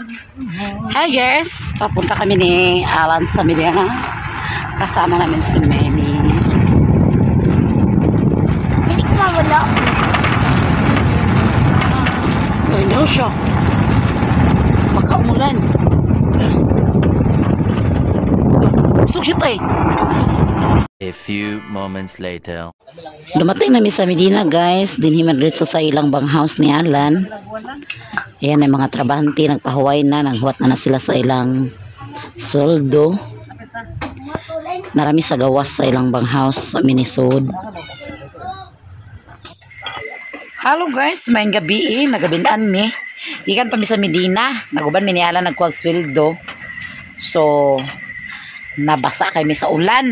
Hi guys, papunta kami ni Alan sa Medina. Kasama namin si Memi. Hindi ko mawala. Ay, no siya. Pagkaumulan. Busog siya tayo. A few moments later. Dumating namin sa Medina guys. Dinhiman dito sa ilang banghouse ni Alan. Ayan ang mga trabahante. Nagpahuway na. Naghuwat na sila sa ilang soldo. Narami sa gawas sa ilang banghouse. Minisod. Hello guys. May gabi. Nagabinaan mi. Ikan pa mi sa Medina. Naguban mi ni Alan nagkuwag sweldo. So nabasa kami sa ulan.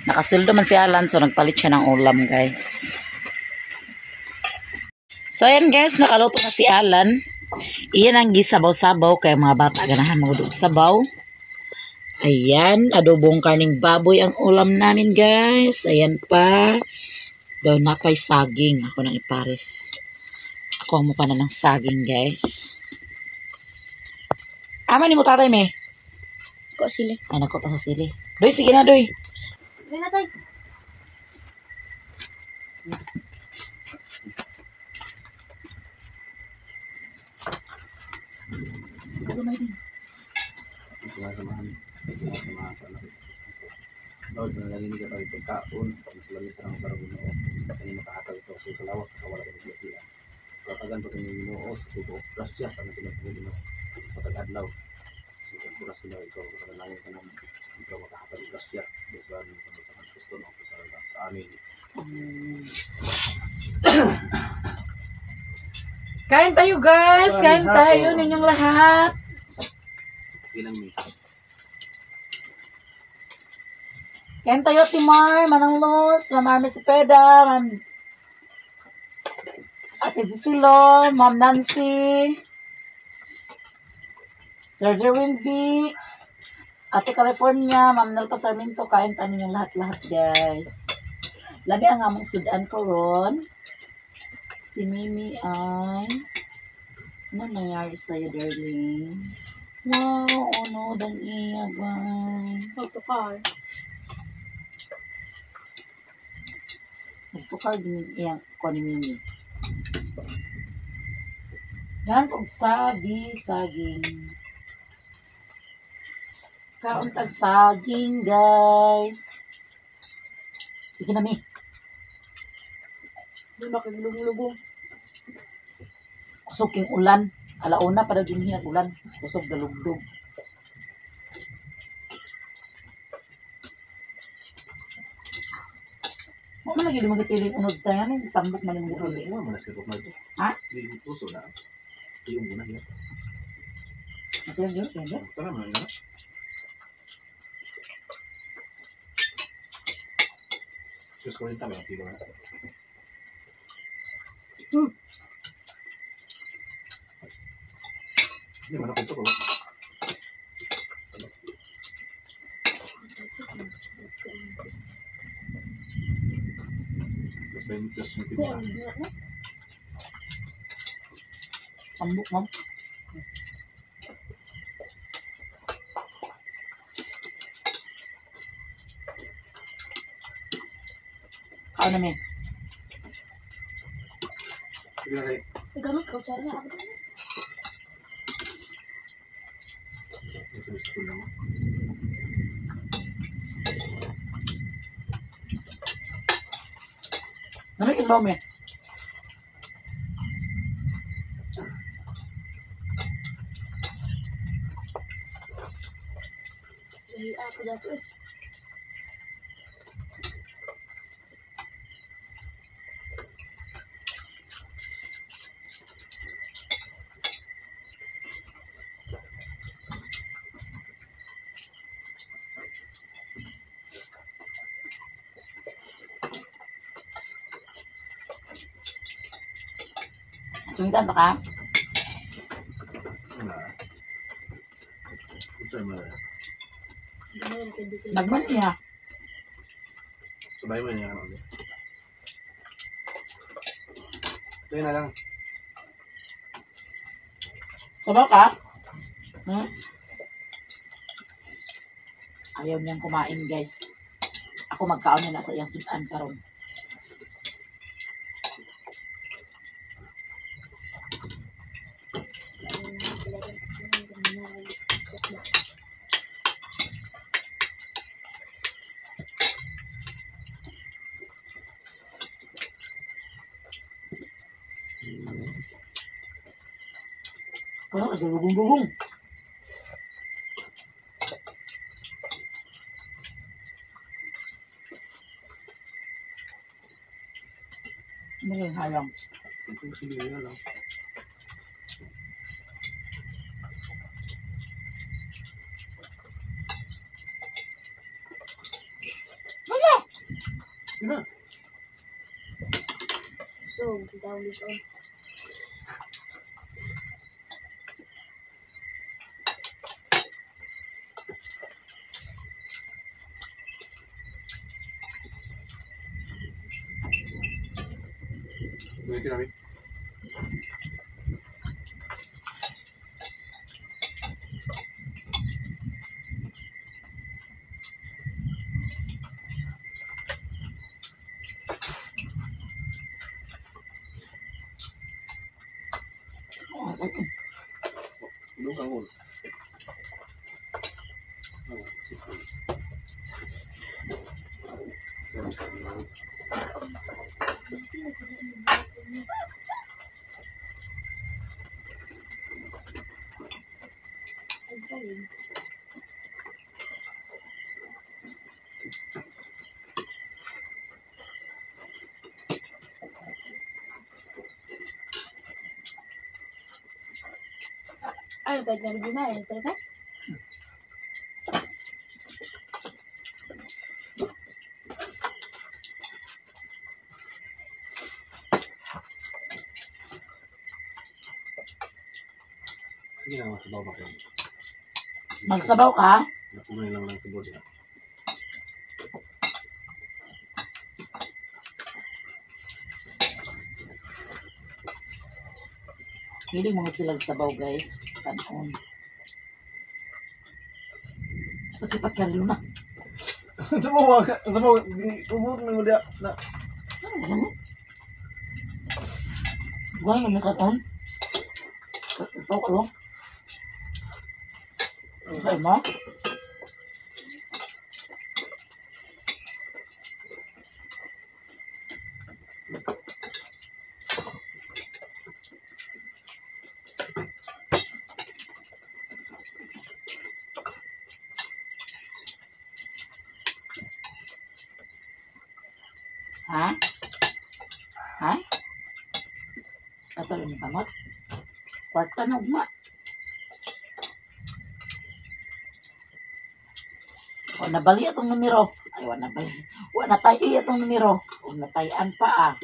Nakasweldo man si Alan, so nagpalit siya ng ulam guys. So ayan guys, nakaluto na si Alan. Iyan ang gisabaw-sabaw kaya mga bata ganahan magudog sabaw. Ayan, adobong karning baboy ang ulam namin guys. Ayan pa. Daw napay saging. Ako nang ipares. Ako ang mukha na ng saging guys. Ama ni mo tatay me. Ko sili. Ay nako pa sa sili. Doy, sige na doy. Hindi na tayo. Lord, nalangin ka tayo pagkaon, pagkasalamit sa mga Panginoon, kaya makahataw ito sa kalawat, kakawala ka sa lakiya. Katagan pa kanyang Ginoo sa tubo, grasya sa natin ng Panginoon, sa tagadlaw. Sa pagkuras sila, ikaw, kakalangin ka naman, ikaw makahataw ng grasya, dahil ng pangutahan Kristo na ako sa amin. Kain tayo guys, kain tayo ninyong lahat. Ilang mi. Kain tayo Timar, Manang Luz, Ma'am Army Cepeda, Ma'am Ate Gisilo, Ma'am Nancy, Sir Jerwin V, Ate California, Ma'am Nelka Sarmiento, kain tayo ninyong lahat-lahat guys. Labi ang among sudan ko ron. Si Mimi ay ano nangyari sa'yo, darling? Wow, ano, dan iya, guys. Magtukar. Magtukar din iya ko ni Mimi. Yan, kung saging. Kauntag saging, guys. Sige na, Mi. Hindi makilulong-lugong. Kusog king ulan. Alauna para din hinag ulan. Kusog dalugdog. Mo man lagi lumagit piling unod tayo ni tambok man yung gituli. Ano mo na sirok na ito? Ha? Hindi mo puso na. Iyong muna niya. Ito yun. Tara mo na. Just ko rin tayo, tilo na. Hindi man ako ito ko. Just mo tilo na. Tambok mo. Kao na, Mi. Sige na rin. Gamit ko, tsara na ako. Ito gusto ko naman. Namikis ba, Mi? Hindi ako dato eh. Sungitan pa ka? Wala. Ito yung mga. Nagman niya. Sabay mo niya. Ito yun na lang. Sabaw ka? Hmm? Ayaw niyang kumain, guys. Ako magkaon na sa iyang sudan karon. Ano kasi gugong-gugong? Ano yung hayang? Sige na lang. Yun na. So, down this on. Bumitin namin. Tulog ang ulo. Ay, kahit meron na eh. Teka. Sige na, masabaw ba kayo? Magsabaw ka? Nakumay lang lang sa body na. Hindi mo sila sabaw, guys. Tanon. Sipat-sipat ka rin na. Sabaw ka. Sabaw. Ubod mo dia na. Gawin mo ka taon. Sabaw ka lang. Okay mo? Ha? Ha? Ito lang yung kamot. Kwarta na ugma. O nabali itong numero. Ay, wala nabali. Wala tayo itong numero. Kung natayan pa ah.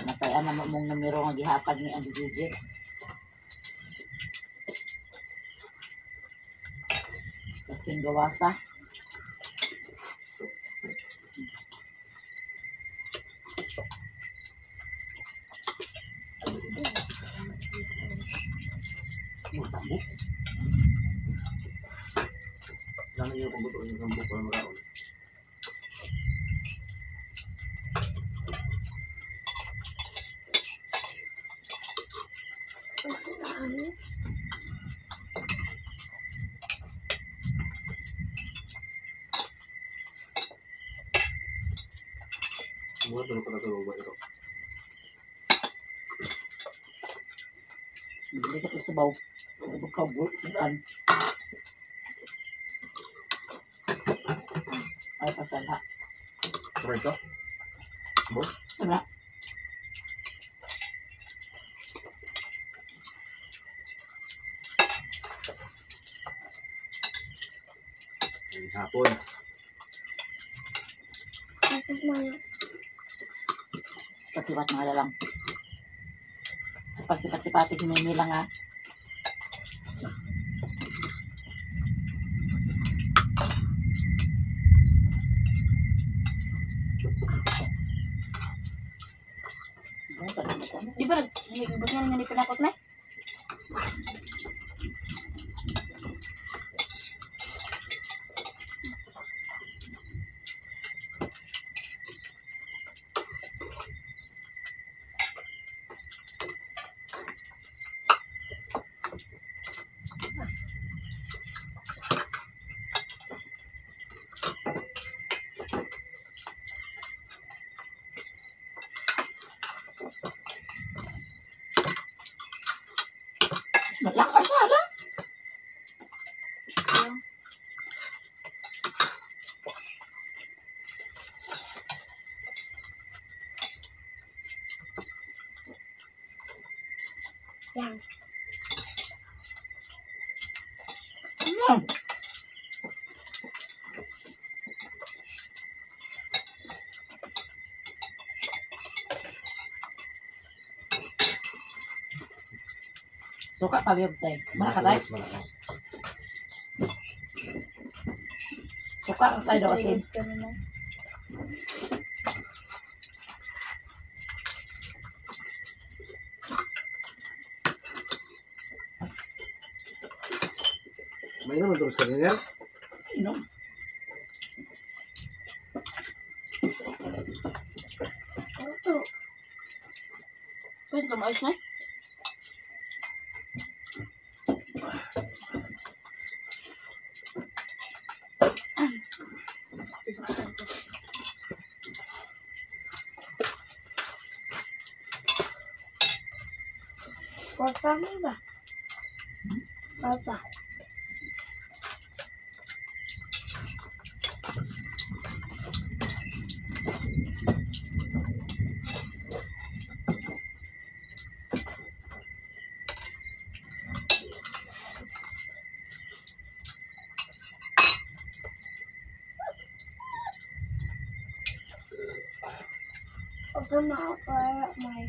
Natayan na mong numero ang gihatag ni Andy Gigi. Kasing gawasa. Tambok. Lang yung pambuto ng tambok para maraon. Mula tulog ka na tulog ba ito? Hindi ka sabaw. Ito ka buot. Saan? Ay, pasala. Try ka? Bo? Ano? Ay, hapon. Tapos mga Pasipat mga lalang. Pasipat-sipati si Mimi lang ha. Di ba nag-ibot nga nga ni pinakot na? Malakas na lang. Yan. Suka pag-yog tayo. Malaka tayo. Suka ang tayo daw asin. May naman terus ka niya. Inom. Ito. Pwede ka maayos na? Kota mo ba? Kota. Ako makapara may.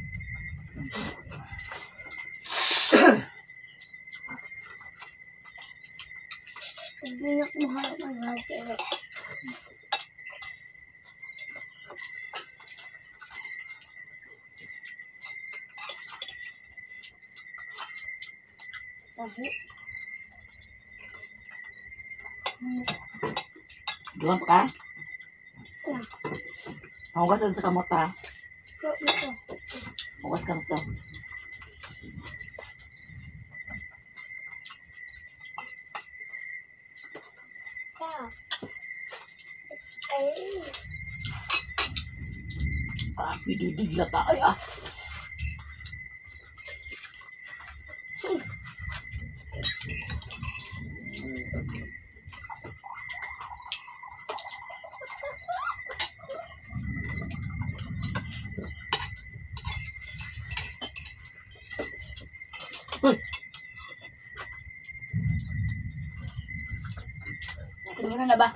Hindi na kumaharap ng hati. Tabi. Doon pa ka? Yeah. Hugasan sa kamot ha. Ito. Hugas ka to. Yeah. Ay. Pididigla ta. Ay ah. Tingnan na ba?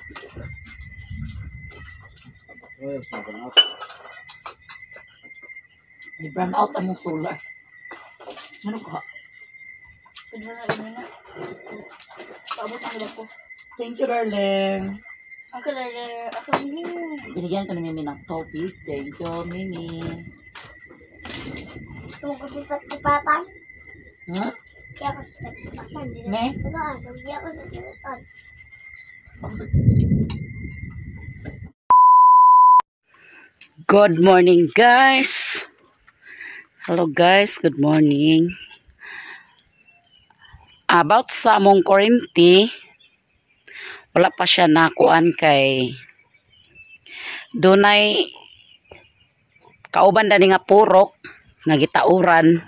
Yes, maganap. Ni-brown out ang mong solar. Ano ka? Tingnan na. Paabot ang labo ko. Thank you, darling. Ako lang. Ako lang. Binigyan ko ni Mimi ng tubig. Thank you, Mimi. Ito ko sipat-sipatan. Huh? Kaya ko sipat-sipatan. Ne? Ito ako. Kaya ko sipat-sipatan. Good morning, guys. Hello, guys. Good morning. About sa among kuryente, wala pa siya nakuan kay dunay kauban dani nga purok nga gitauran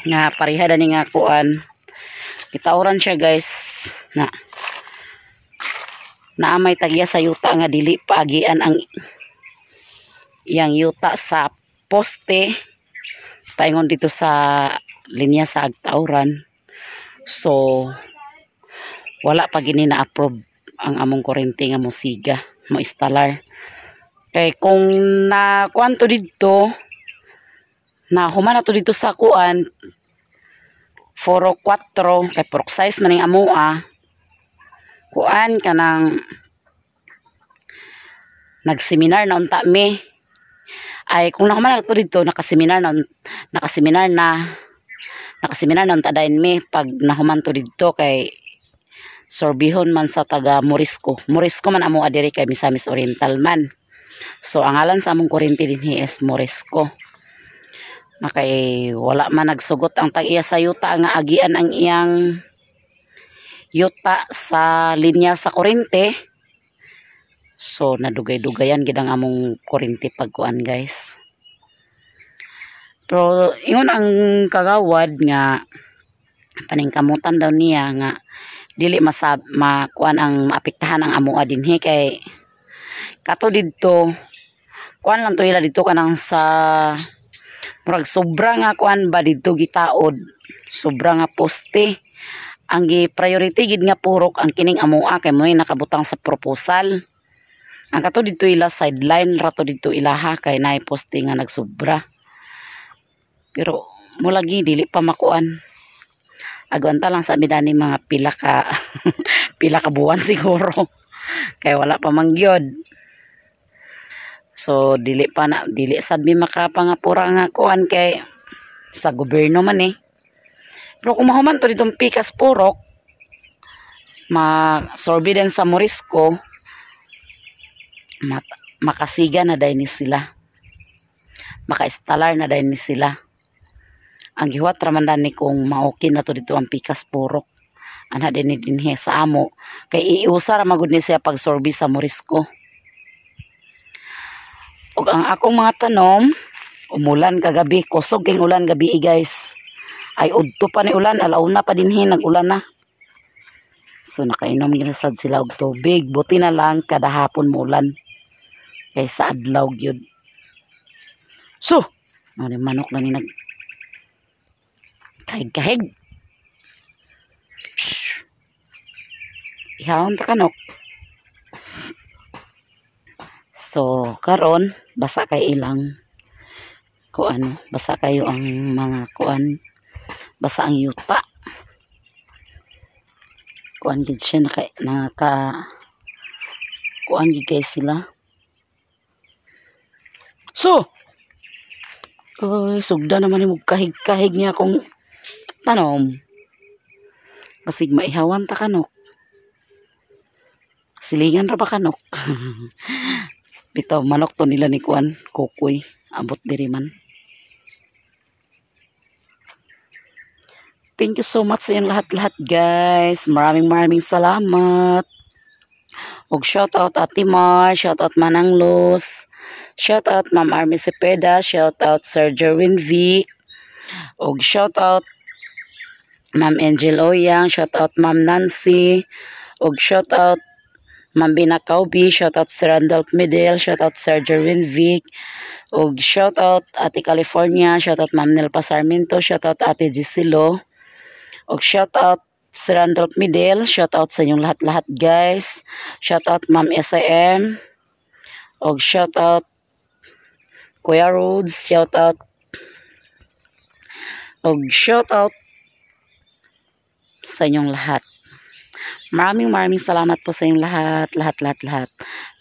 nga pareha dani nga kuan gitauran siya, guys, na naamay tagya sa yuta nga dili paagian ang iyang yuta sa poste paingon dito sa linya sa agtauran. So wala pa gini na-approve ang among kuryente nga musiga mo installer. Kay kung na kuan to dito na humana to dito sa kuan 4 o 4 kay porok size maning amoa kuan kanang nagseminar na unta mi Ay kung nahuman ako dito nakaseminar na tadain mi pag nahuman to dito kay sorbihon man sa taga Morisco man amo adiri kay Misamis Oriental man. So ang ngalan sa among kuryente dinhi is Morisco. Nakay wala man nagsugot ang tag-iya sa yuta nga agian ang iyang yuta sa linya sa kuryente. So nadugay-dugayan gid ang among kuryente pagkuan guys. Pero ingon ang kagawad nga paningkamutan daw niya nga dili makuan ang maapektahan ang amoa dinhi kay kato didto kuan lang to ila dito kanang sa murag sobra nga kuan ba didto gitaod, sobra nga poste. Ang gi-priority gid nga purok ang kining amoa kay mo'y nakabutang sa proposal. Ang kato dito ila sideline rato dito ilaha kay naay poste nga nagsobra. Pero mulagi dili pa makuan. Agwanta lang sa midani mga pila ka buwan siguro. Kay wala pa mangyod. So dili sad mi makapangapura nga kuan kay sa gobyerno man eh. Pero kung mahuman to ditong pikas purok ma-sorbi din sa Morisco makasiga na dahil ni sila, maka-installer na dahil ni sila. Ang gihuat ramandan ni kung maokin na to dito ang pikas purok ana din ni dinhi sa amo kay iusa ra magud ni siya pag-sorbi sa Morisco. Og ang akong mga tanom umulan kagabi, kusog king ulan gabi guys. Ay udto pa ni ulan, alauna pa dinhi nag-ulan na. So nakainom ginasad sila og tubig, buti na lang kada hapon mo ulan. Kay sa adlaw gyud. So, ano manok na ni nag kahig-kahig. Shh. Ihawon ta kanok. So, karon basa kay ilang kuan, basa kayo ang mga kuan, basa ang yuta. Kuan gid siya naka kuan gid kay sila. So, sugda naman ni mo kahig-kahig niya kung tanom. Basig maihawan ta kanok. Silingan ra ba kanok? Bitaw manok to nila ni kuan, kukoy, abot diri man. Thank you so much sa inyong lahat-lahat guys. Maraming salamat. Og shout out Ate Mar, shout out Manang Luz, shout out Ma'am Army Cepeda, shout out Sir Jerwin Vic, og shout out Ma'am Angel Oyang, shout out Ma'am Nancy, og shout out Ma'am Bina Kaubi, shout out Sir Randolph Medel, shout out Sir Jerwin Vic, og shout out Ate California, shout out Ma'am Nelpa Sarmiento, shout out Ate Gisilo, og shout out Sir Randolph Medel, shout out sa inyong lahat-lahat guys, shout out Ma'am SIM, og shout out Kuya Rhodes, shout out og shout out sa inyong lahat. Maraming salamat po sa inyong lahat.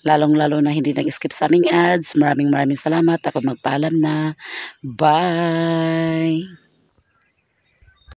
Lalong-lalo na hindi nag-skip sa aming ads. Maraming salamat. Ako magpaalam na. Bye!